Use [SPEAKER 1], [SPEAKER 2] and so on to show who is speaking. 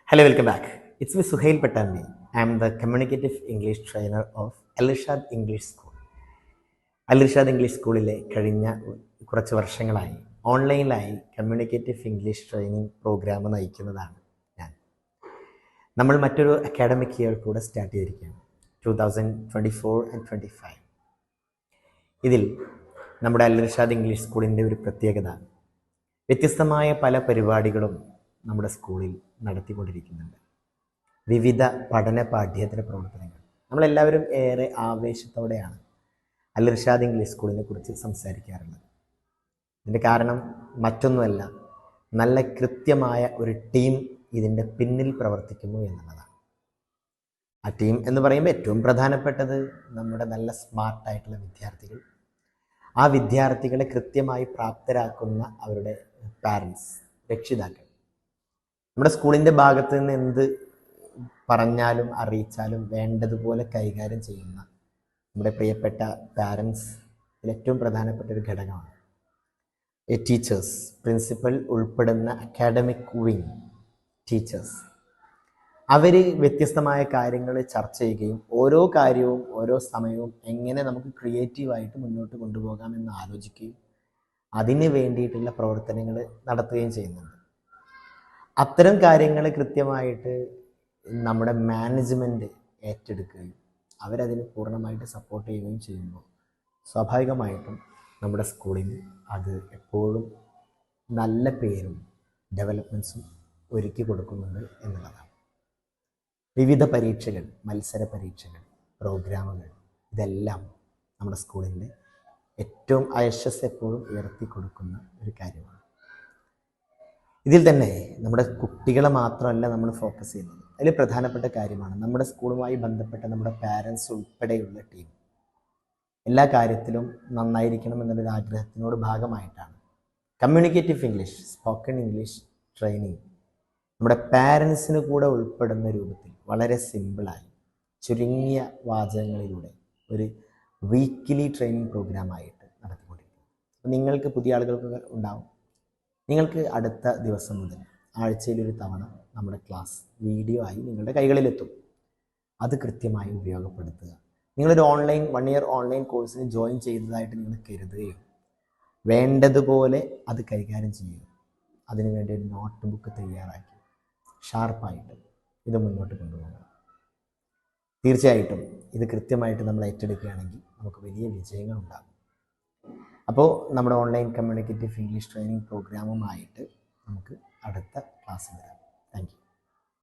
[SPEAKER 1] Hello, welcome back. It's me Suhail Patandi. I'm the communicative English trainer of Al Irshad English School. Al Irshad English സ്കൂളിലെ കഴിഞ്ഞ കുറച്ച് വർഷങ്ങളായി ഓൺലൈനിലായി communicative English training programme നയിക്കുന്നതാണ് ഞാൻ. നമ്മൾ മറ്റൊരു academic year കൂടെ start ചെയ്തിരിക്കുകയാണ്, 2024 and 25. ഇതിൽ നമ്മുടെ അൽ ഇർഷാദ് ഇംഗ്ലീഷ് സ്കൂളിൻ്റെ ഒരു പ്രത്യേകത, വ്യത്യസ്തമായ പല പരിപാടികളും നമ്മുടെ സ്കൂളിൽ നടത്തിക്കൊണ്ടിരിക്കുന്നുണ്ട്. വിവിധ പഠന പാഠ്യേതര പ്രവർത്തനങ്ങൾ. നമ്മളെല്ലാവരും ഏറെ ആവേശത്തോടെയാണ് അൽ ഇർഷാദ് ഇംഗ്ലീഷ് സ്കൂളിനെ കുറിച്ച് സംസാരിക്കാറുള്ളത്. ഇതിൻ്റെ കാരണം മറ്റൊന്നുമല്ല, നല്ല കൃത്യമായ ഒരു ടീം ഇതിൻ്റെ പിന്നിൽ പ്രവർത്തിക്കുന്നു എന്നുള്ളതാണ്. ആ ടീം എന്ന് പറയുമ്പോൾ ഏറ്റവും പ്രധാനപ്പെട്ടത് നമ്മുടെ നല്ല സ്മാർട്ടായിട്ടുള്ള വിദ്യാർത്ഥികൾ, ആ വിദ്യാർത്ഥികളെ കൃത്യമായി പ്രാപ്തരാക്കുന്ന അവരുടെ പാരൻസ്, രക്ഷിതാക്കൾ. നമ്മുടെ സ്കൂളിൻ്റെ ഭാഗത്ത് നിന്ന് എന്ത് പറഞ്ഞാലും അറിയിച്ചാലും വേണ്ടതുപോലെ കൈകാര്യം ചെയ്യുന്ന നമ്മുടെ പ്രിയപ്പെട്ട പാരൻസ് ഇതിലേറ്റവും പ്രധാനപ്പെട്ട ഒരു ഘടകമാണ്. ടീച്ചേഴ്സ്, പ്രിൻസിപ്പൽ ഉൾപ്പെടുന്ന അക്കാഡമിക് വിങ് ടീച്ചേഴ്സ്, അവർ വ്യത്യസ്തമായ കാര്യങ്ങൾ ചർച്ച ചെയ്യുകയും ഓരോ കാര്യവും ഓരോ സമയവും എങ്ങനെ നമുക്ക് ക്രിയേറ്റീവായിട്ട് മുന്നോട്ട് കൊണ്ടുപോകാമെന്ന് ആലോചിക്കുകയും അതിന് വേണ്ടിയിട്ടുള്ള പ്രവർത്തനങ്ങൾ നടത്തുകയും ചെയ്യുന്നുണ്ട്. അത്തരം കാര്യങ്ങൾ കൃത്യമായിട്ട് നമ്മുടെ മാനേജ്മെൻറ്റ് ഏറ്റെടുക്കുകയും അവരതിന് പൂർണ്ണമായിട്ട് സപ്പോർട്ട് ചെയ്യുകയും ചെയ്യുമ്പോൾ സ്വാഭാവികമായിട്ടും നമ്മുടെ സ്കൂളിന് അത് എപ്പോഴും നല്ല പേരും ഡെവലപ്മെൻറ്റ്സും ഒരുക്കി കൊടുക്കുന്നുണ്ട് എന്നുള്ളതാണ്. വിവിധ പരീക്ഷകൾ, മത്സര പരീക്ഷകൾ, പ്രോഗ്രാമുകൾ, ഇതെല്ലാം നമ്മുടെ സ്കൂളിൻ്റെ ഏറ്റവും യശസ് എപ്പോഴും ഉയർത്തി കൊടുക്കുന്ന ഒരു കാര്യമാണ്. ഇതിൽ തന്നെ നമ്മുടെ കുട്ടികളെ മാത്രമല്ല നമ്മൾ ഫോക്കസ് ചെയ്യുന്നത്. അതിൽ പ്രധാനപ്പെട്ട കാര്യമാണ് നമ്മുടെ സ്കൂളുമായി ബന്ധപ്പെട്ട നമ്മുടെ പാരൻസ് ഉൾപ്പെടെയുള്ള ടീം എല്ലാ കാര്യത്തിലും നന്നായിരിക്കണം എന്നുള്ളൊരു ആഗ്രഹത്തിനോട് ഭാഗമായിട്ടാണ് communicative English, spoken English training നമ്മുടെ പാരൻസിന് കൂടെ ഉൾപ്പെടുന്ന രൂപത്തിൽ വളരെ സിമ്പിളായി ചുരുങ്ങിയ വാചകങ്ങളിലൂടെ ഒരു വീക്കിലി ട്രെയിനിങ് പ്രോഗ്രാമായിട്ട് നടത്തിക്കൊണ്ടിരിക്കുന്നത്. അപ്പോൾ നിങ്ങൾക്ക് പുതിയ ആളുകൾക്ക് ഉണ്ടാവും. നിങ്ങൾക്ക് അടുത്ത ദിവസം മുതൽ ആഴ്ചയിലൊരു തവണ നമ്മുടെ ക്ലാസ് വീഡിയോ ആയി നിങ്ങളുടെ കൈകളിലെത്തും. അത് കൃത്യമായി ഉപയോഗപ്പെടുത്തുക. നിങ്ങളൊരു 1 ഇയർ ഓൺലൈൻ കോഴ്സിന് ജോയിൻ ചെയ്തതായിട്ട് നിങ്ങൾ കരുതുകയും വേണ്ടതുപോലെ അത് കൈകാര്യം ചെയ്യുക. അതിനുവേണ്ടി ഒരു നോട്ട് ബുക്ക് തയ്യാറാക്കി ഷാർപ്പായിട്ട് ഇത് മുന്നോട്ട് കൊണ്ടുപോകുക. തീർച്ചയായിട്ടും ഇത് കൃത്യമായിട്ട് നമ്മൾ ഏറ്റെടുക്കുകയാണെങ്കിൽ നമുക്ക് വലിയ വിജയങ്ങൾ ഉണ്ടാകും. അപ്പോൾ നമ്മുടെ ഓൺലൈൻ കമ്മ്യൂണിക്കേറ്റീവ് ഇംഗ്ലീഷ് ട്രെയിനിങ് പ്രോഗ്രാമുമായിട്ട്